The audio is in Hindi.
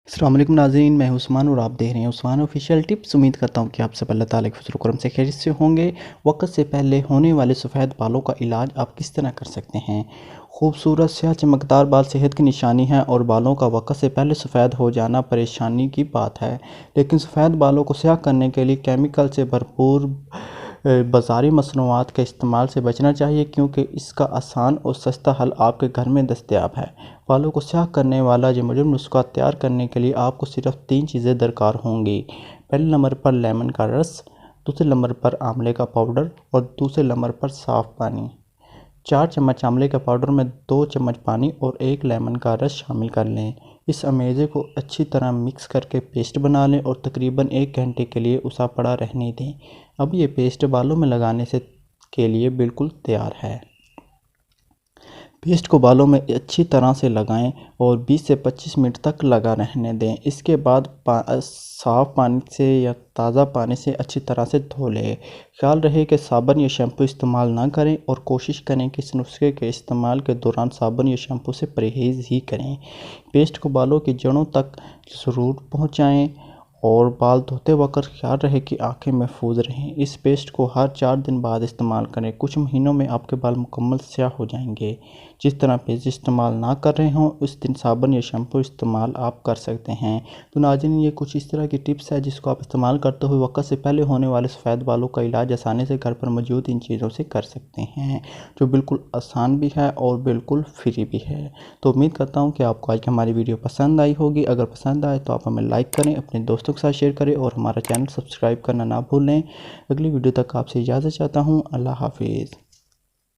अस्सलाम वालेकुम नाज़रीन, मैं हूं उस्मान और आप देख रहे हैं उस्मान ऑफिशियल टिप्स। उम्मीद करता हूं कि आप सब अल्लाह ताला के फज़ल-ओ-करम से खैरियत से होंगे। वक्त से पहले होने वाले सफ़ेद बालों का इलाज आप किस तरह कर सकते हैं। खूबसूरत स्याह चमकदार बाल सेहत की निशानी है और बालों का वक्त से पहले सफ़ेद हो जाना परेशानी की बात है। लेकिन सफ़ेद बालों को स्याह करने के लिए केमिकल से भरपूर बाज़ारी मसनूआत के इस्तेमाल से बचना चाहिए, क्योंकि इसका आसान और सस्ता हल आपके घर में दस्तयाब है। बालों को स्याह करने वाला ये मुजब नुस्खा तैयार करने के लिए आपको सिर्फ 3 चीज़ें दरकार होंगी। पहले नंबर पर लेमन का रस, दूसरे नंबर पर आंवले का पाउडर और दूसरे नंबर पर साफ़ पानी। 4 चम्मच आंवले के पाउडर में 2 चम्मच पानी और 1 लेमन का रस शामिल कर लें। इस अमेज़े को अच्छी तरह मिक्स करके पेस्ट बना लें और तकरीबन 1 घंटे के लिए उसा पड़ा रहने दें। अब ये पेस्ट बालों में लगाने से के लिए बिल्कुल तैयार है। पेस्ट को बालों में अच्छी तरह से लगाएं और 20 से 25 मिनट तक लगा रहने दें। इसके बाद साफ़ पानी से या ताज़ा पानी से अच्छी तरह से धो लें। ख्याल रहे कि साबुन या शैम्पू इस्तेमाल ना करें और कोशिश करें कि इस नुस्खे के इस्तेमाल के दौरान साबुन या शैम्पू से परहेज़ ही करें। पेस्ट को बालों की जड़ों तक ज़रूर पहुँचाएँ और बाल धोते वक्त ख्याल रहे कि आँखें महफूज रहें। इस पेस्ट को हर 4 दिन बाद इस्तेमाल करें। कुछ महीनों में आपके बाल मुकम्मल स्याह हो जाएंगे। जिस तरह पेस्ट इस्तेमाल ना कर रहे हों उस दिन साबुन या शैम्पू इस्तेमाल आप कर सकते हैं। तो नाज़रीन, ये कुछ इस तरह की टिप्स है जिसको आप इस्तेमाल करते हुए वक्त से पहले होने वाले सफ़ेद बालों का इलाज आसानी से घर पर मौजूद इन चीज़ों से कर सकते हैं, जो बिल्कुल आसान भी है और बिल्कुल फ्री भी है। तो उम्मीद करता हूँ कि आपको आज की हमारी वीडियो पसंद आई होगी। अगर पसंद आए तो आप हमें लाइक करें, अपने दोस्तों के साथ शेयर करें और हमारा चैनल सब्सक्राइब करना ना भूलें। अगली वीडियो तक आपसे इजाज़त चाहता हूँ। अल्लाह हाफिज़।